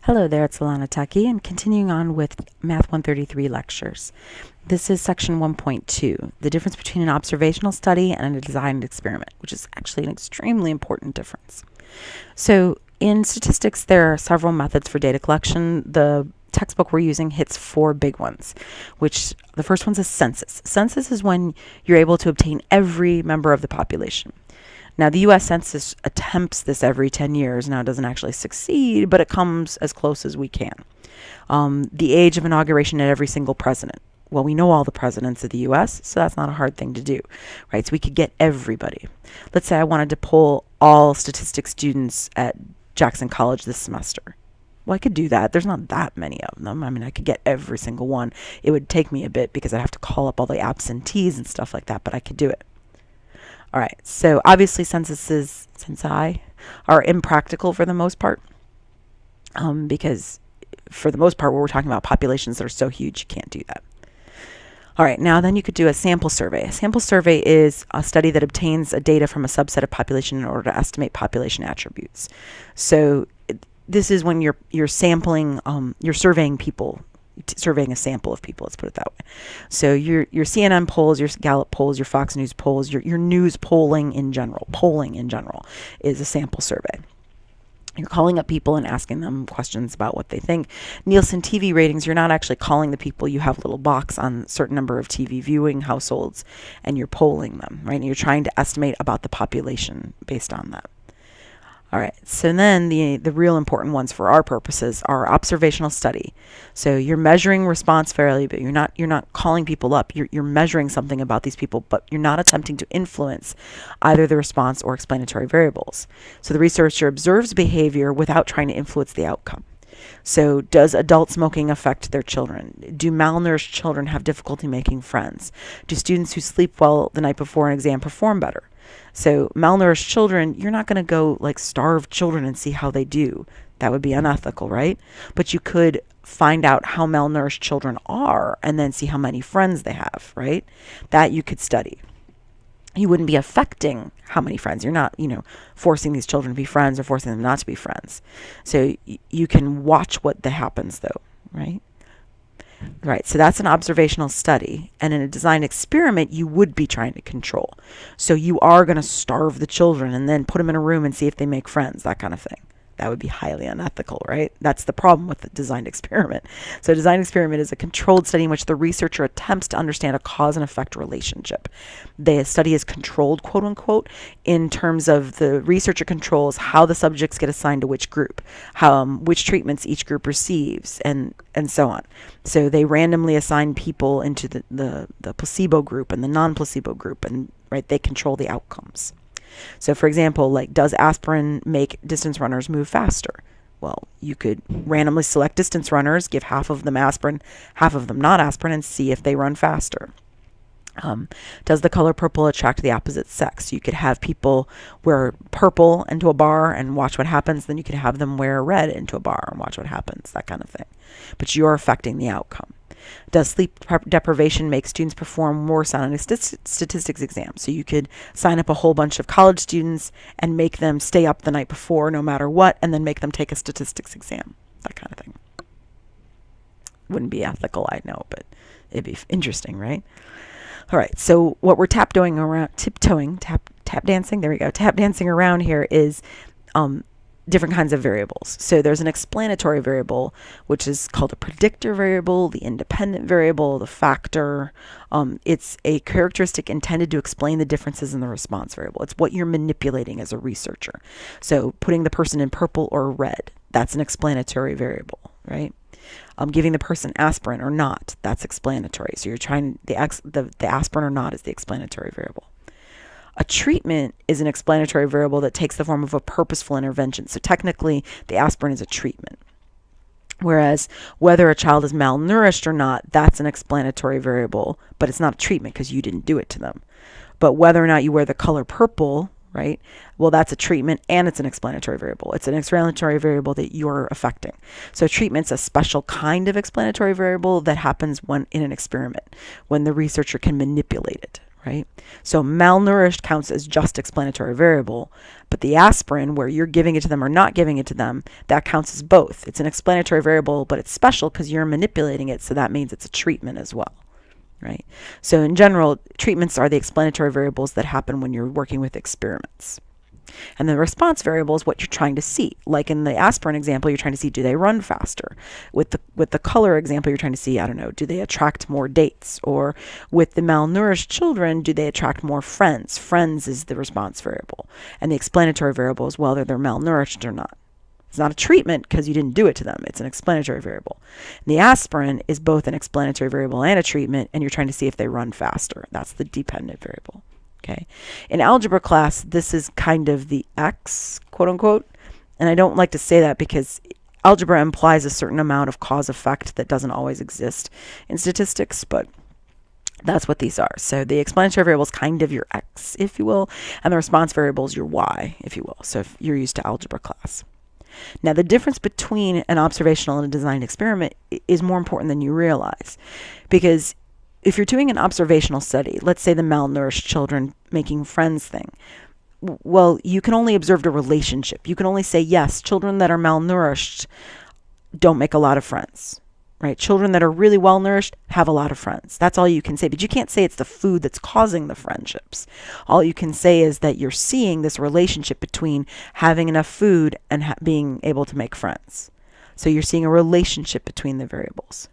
Hello there, it's Alana Taki, and continuing on with Math 133 lectures. This is section 1.2, the difference between an observational study and a designed experiment, which is actually an extremely important difference. So in statistics, there are several methods for data collection. The textbook we're using hits four big ones, which the first one's a census. Census is when you're able to obtain every member of the population. Now, the U.S. Census attempts this every 10 years. Now, it doesn't actually succeed, but it comes as close as we can. The age of inauguration at every single president. Well, we know all the presidents of the U.S., so that's not a hard thing to do, right? So we could get everybody. Let's say I wanted to poll all statistics students at Jackson College this semester. Well, I could do that. There's not that many of them. I mean, I could get every single one. It would take me a bit because I'd have to call up all the absentees and stuff like that, but I could do it. All right, so obviously censi are impractical for the most part, because for the most part, we're talking about populations that are so huge you can't do that. All right, now then you could do a sample survey. A sample survey is a study that obtains data from a subset of population in order to estimate population attributes. So this is when you're sampling, you're surveying people, surveying a sample of people, let's put it that way. So your CNN polls, your Gallup polls, your Fox News polls, your news polling in general is a sample survey. You're calling up people and asking them questions about what they think. Nielsen TV ratings, you're not actually calling the people. You have a little box on a certain number of TV viewing households, and you're polling them, right? And you're trying to estimate about the population based on that. All right, so then the real important ones for our purposes are observational study. So you're measuring response fairly, but you're not calling people up. You're measuring something about these people, but you're not attempting to influence either the response or explanatory variables. So the researcher observes behavior without trying to influence the outcome. So does adult smoking affect their children? Do malnourished children have difficulty making friends? Do students who sleep well the night before an exam perform better? So malnourished children, you're not going to go like starve children and see how they do. That would be unethical, right? But you could find out how malnourished children are and then see how many friends they have, right? That you could study. You wouldn't be affecting how many friends. You're not, forcing these children to be friends or forcing them not to be friends. So you can watch what happens though, right? Right, so that's an observational study. And in a designed experiment, you would be trying to control. So you are going to starve the children and then put them in a room and see if they make friends, that kind of thing. That would be highly unethical, right? That's the problem with the designed experiment. So a designed experiment is a controlled study in which the researcher attempts to understand a cause and effect relationship. The study is controlled, quote unquote, in terms of the researcher controls how the subjects get assigned to which group, which treatments each group receives, and so on. So they randomly assign people into the placebo group and the non-placebo group, and right, they control the outcomes. So for example, like, does aspirin make distance runners move faster? Well, you could randomly select distance runners, give half of them aspirin, half of them not aspirin, and see if they run faster. Does the color purple attract the opposite sex? You could have people wear purple into a bar and watch what happens. Then you could have them wear red into a bar and watch what happens, that kind of thing. But you're affecting the outcome. Does sleep deprivation make students perform worse on a statistics exam? So you could sign up a whole bunch of college students and make them stay up the night before no matter what, and then make them take a statistics exam, that kind of thing. Wouldn't be ethical, I know, but it'd be interesting, right? All right, so what we're tap dancing around here is different kinds of variables. So there's an explanatory variable, which is called a predictor variable, the independent variable, the factor. It's a characteristic intended to explain the differences in the response variable. It's what you're manipulating as a researcher. So putting the person in purple or red, that's an explanatory variable, right? Giving the person aspirin or not, that's explanatory. So you're trying, the aspirin or not is the explanatory variable. A treatment is an explanatory variable that takes the form of a purposeful intervention. So technically, the aspirin is a treatment. Whereas whether a child is malnourished or not, that's an explanatory variable, but it's not a treatment because you didn't do it to them. But whether or not you wear the color purple, right, well, that's a treatment and it's an explanatory variable. It's an explanatory variable that you're affecting. So treatment's a special kind of explanatory variable that happens when in an experiment, when the researcher can manipulate it. right? So malnourished counts as just explanatory variable, but the aspirin, where you're giving it to them or not giving it to them, that counts as both. It's an explanatory variable, but it's special because you're manipulating it, so that means it's a treatment as well, right? So in general, treatments are the explanatory variables that happen when you're working with experiments. And the response variable is what you're trying to see. Like in the aspirin example, you're trying to see, do they run faster? With the color example, you're trying to see, I don't know, do they attract more dates? Or with the malnourished children, do they attract more friends? Friends is the response variable. And the explanatory variable is whether they're malnourished or not. It's not a treatment because you didn't do it to them. It's an explanatory variable. And the aspirin is both an explanatory variable and a treatment, and you're trying to see if they run faster. That's the dependent variable. Okay. In algebra class, this is kind of the X, quote unquote. And I don't like to say that because algebra implies a certain amount of cause effect that doesn't always exist in statistics, but that's what these are. So the explanatory variable is kind of your X, if you will, and the response variable is your Y, if you will. So if you're used to algebra class. Now, the difference between an observational and a designed experiment is more important than you realize, because if you're doing an observational study, let's say the malnourished children making friends thing, well, you can only observe the relationship. You can only say, yes, children that are malnourished don't make a lot of friends, right? Children that are really well nourished have a lot of friends. That's all you can say. But you can't say it's the food that's causing the friendships. All you can say is that you're seeing this relationship between having enough food and being able to make friends. So you're seeing a relationship between the variables.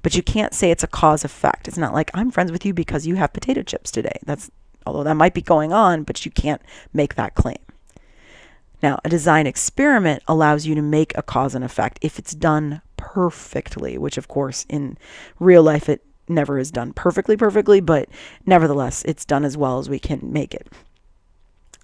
But you can't say it's a cause effect. It's not like I'm friends with you because you have potato chips today. Although that might be going on, but you can't make that claim. Now, a design experiment allows you to make a cause and effect if it's done perfectly, which of course in real life it never is done perfectly, but nevertheless it's done as well as we can make it.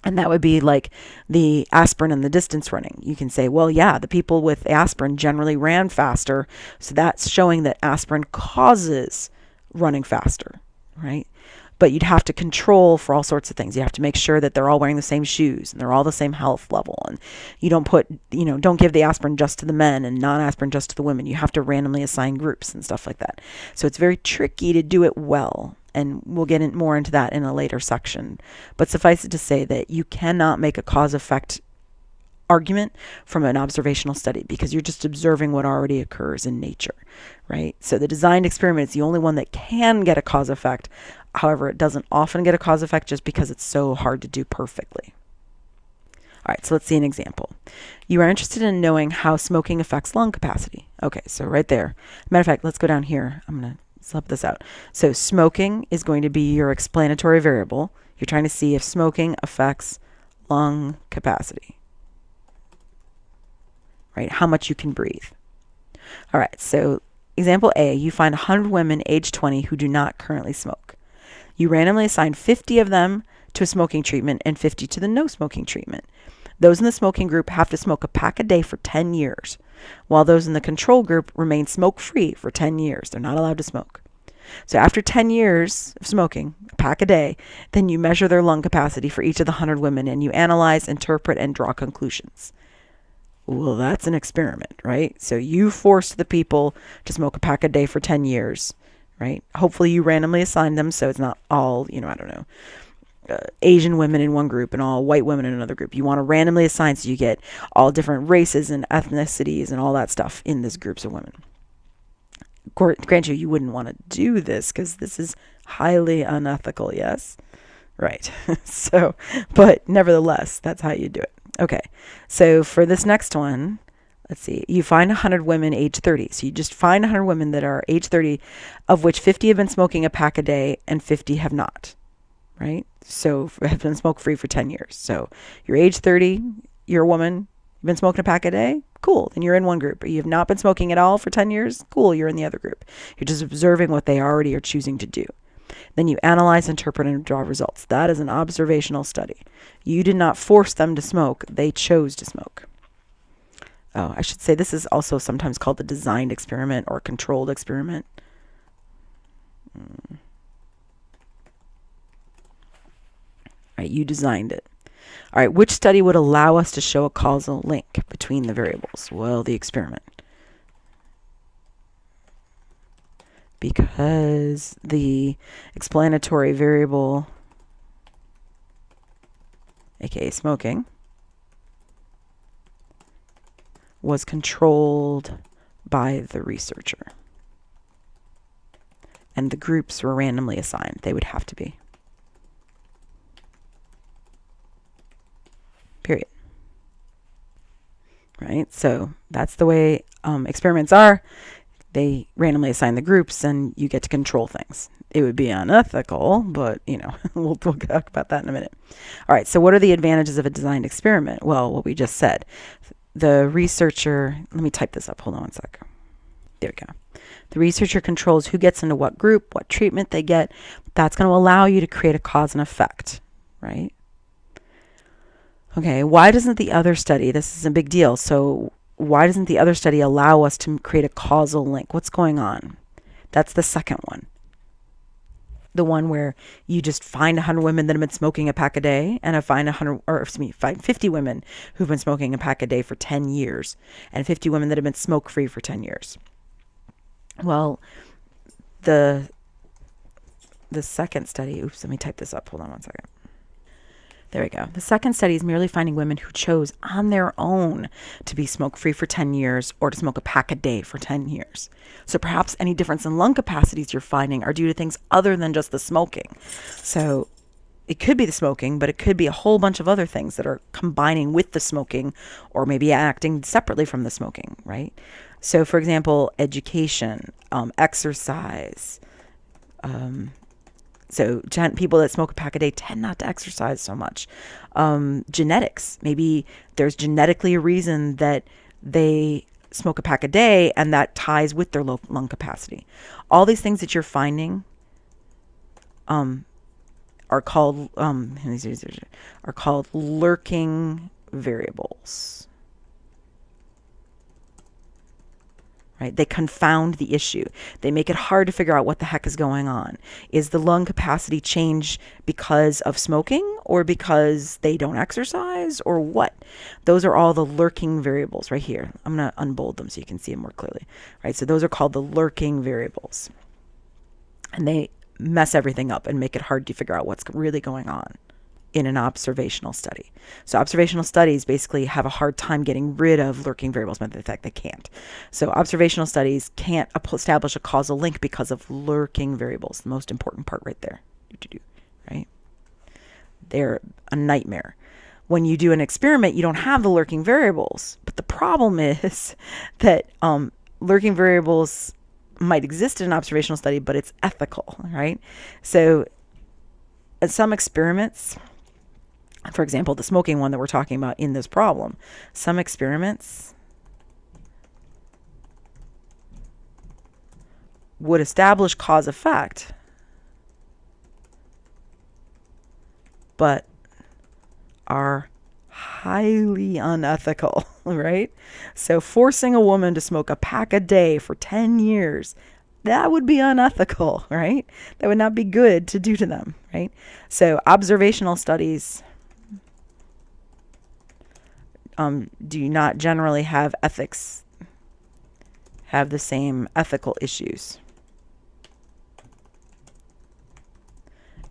And that would be like the aspirin and the distance running. You can say, well, yeah, the people with aspirin generally ran faster. So that's showing that aspirin causes running faster, right? But you'd have to control for all sorts of things. You have to make sure that they're all wearing the same shoes and they're all the same health level. And you don't give the aspirin just to the men and non-aspirin just to the women. You have to randomly assign groups and stuff like that. So it's very tricky to do it well. And we'll get more into that in a later section. But suffice it to say that you cannot make a cause-effect argument from an observational study because you're just observing what already occurs in nature, right? So the designed experiment is the only one that can get a cause-effect. However, it doesn't often get a cause-effect just because it's so hard to do perfectly. All right, so let's see an example. You are interested in knowing how smoking affects lung capacity. Okay, so right there. Matter of fact, let's go down here. I'm going to slip this out. So smoking is going to be your explanatory variable. You're trying to see if smoking affects lung capacity, right? How much you can breathe. All right, so example A, you find 100 women age 20 who do not currently smoke. You randomly assign 50 of them to a smoking treatment and 50 to the no smoking treatment. Those in the smoking group have to smoke a pack a day for 10 years, while those in the control group remain smoke-free for 10 years. They're not allowed to smoke. So after 10 years of smoking, a pack a day, then you measure their lung capacity for each of the 100 women, and you analyze, interpret, and draw conclusions. Well, that's an experiment, right? So you forced the people to smoke a pack a day for 10 years, right? Hopefully you randomly assign them so it's not all, I don't know, Asian women in one group and all white women in another group. You want to randomly assign so you get all different races and ethnicities and all that stuff in these groups of women. Grant you wouldn't want to do this because this is highly unethical, yes? Right. So, but nevertheless, that's how you do it. Okay, so for this next one, let's see, you find 100 women age 30. So you just find 100 women that are age 30, of which 50 have been smoking a pack a day and 50 have not, right? So have been smoke-free for 10 years. So you're age 30, you're a woman, you've been smoking a pack a day, cool, then you're in one group. You have not been smoking at all for 10 years, cool, you're in the other group. You're just observing what they already are choosing to do. Then you analyze, interpret, and draw results. That is an observational study. You did not force them to smoke. They chose to smoke. Oh, I should say this is also sometimes called the designed experiment or controlled experiment. All right, you designed it. All right, which study would allow us to show a causal link between the variables? Well, the experiment. because the explanatory variable, aka smoking, was controlled by the researcher. And the groups were randomly assigned. They would have to be. Period. Right? So that's the way experiments are. They randomly assign the groups and you get to control things. It would be unethical, but, we'll talk about that in a minute. All right, so what are the advantages of a designed experiment? Well, what we just said. The researcher, let me type this up. Hold on one sec. There we go. The researcher controls who gets into what group, what treatment they get. That's going to allow you to create a cause and effect, right? Okay, why doesn't the other study, this is a big deal, so why doesn't the other study allow us to create a causal link? What's going on? That's the second one. The one where you just find 100 women that have been smoking a pack a day, and find 50 women who've been smoking a pack a day for 10 years, and 50 women that have been smoke-free for 10 years. Well, the second study, oops, let me type this up. Hold on one second. There we go. The second study is merely finding women who chose on their own to be smoke-free for 10 years or to smoke a pack a day for 10 years. So perhaps any difference in lung capacities you're finding are due to things other than just the smoking. So it could be the smoking, but it could be a whole bunch of other things that are combining with the smoking or maybe acting separately from the smoking, right? So for example, education, exercise, so people that smoke a pack a day tend not to exercise so much. Genetics. Maybe there's genetically a reason that they smoke a pack a day and that ties with their lung capacity. All these things that you're finding are called lurking variables. Right? They confound the issue. They make it hard to figure out what the heck is going on. Is the lung capacity change because of smoking or because they don't exercise or what? Those are all the lurking variables right here. I'm going to unbold them so you can see them more clearly. Right? So those are called the lurking variables. And they mess everything up and make it hard to figure out what's really going on in an observational study. So observational studies basically have a hard time getting rid of lurking variables, but in fact they can't. So observational studies can't establish a causal link because of lurking variables, the most important part right there, right? They're a nightmare. When you do an experiment, you don't have the lurking variables, but the problem is that lurking variables might exist in an observational study, but it's ethical, right? So in some experiments, for example, the smoking one that we're talking about in this problem, some experiments would establish cause-effect, but are highly unethical, right? So forcing a woman to smoke a pack a day for 10 years, that would be unethical, right? That would not be good to do to them, right? So observational studies do not generally have the same ethical issues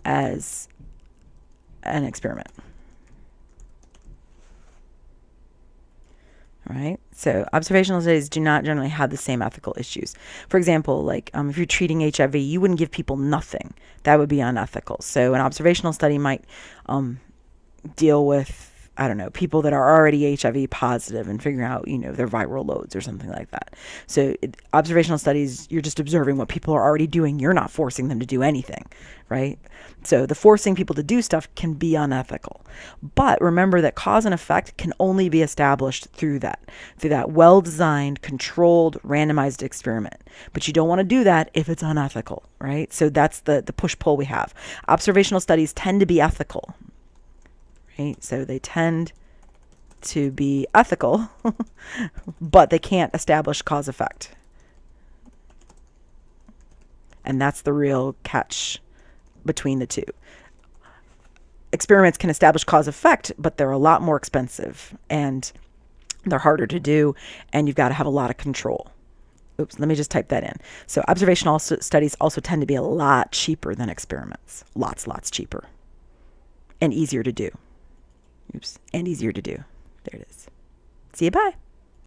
as an experiment. All right, so observational studies do not generally have the same ethical issues. For example, like if you're treating HIV, you wouldn't give people nothing. That would be unethical. So an observational study might deal with, I don't know, people that are already HIV positive and figuring out, their viral loads or something like that. So observational studies, you're just observing what people are already doing. You're not forcing them to do anything, right? So the forcing people to do stuff can be unethical. But remember that cause and effect can only be established through that well-designed, controlled, randomized experiment. But you don't want to do that if it's unethical, right? So that's the push-pull we have. Observational studies tend to be ethical. Right? So they tend to be ethical, but they can't establish cause-effect. And that's the real catch between the two. Experiments can establish cause-effect, but they're a lot more expensive, and they're harder to do, and you've got to have a lot of control. Oops, let me just type that in. So observational studies also tend to be a lot cheaper than experiments. Lots cheaper. And easier to do. Oops, and easier to do. There it is. See you, bye.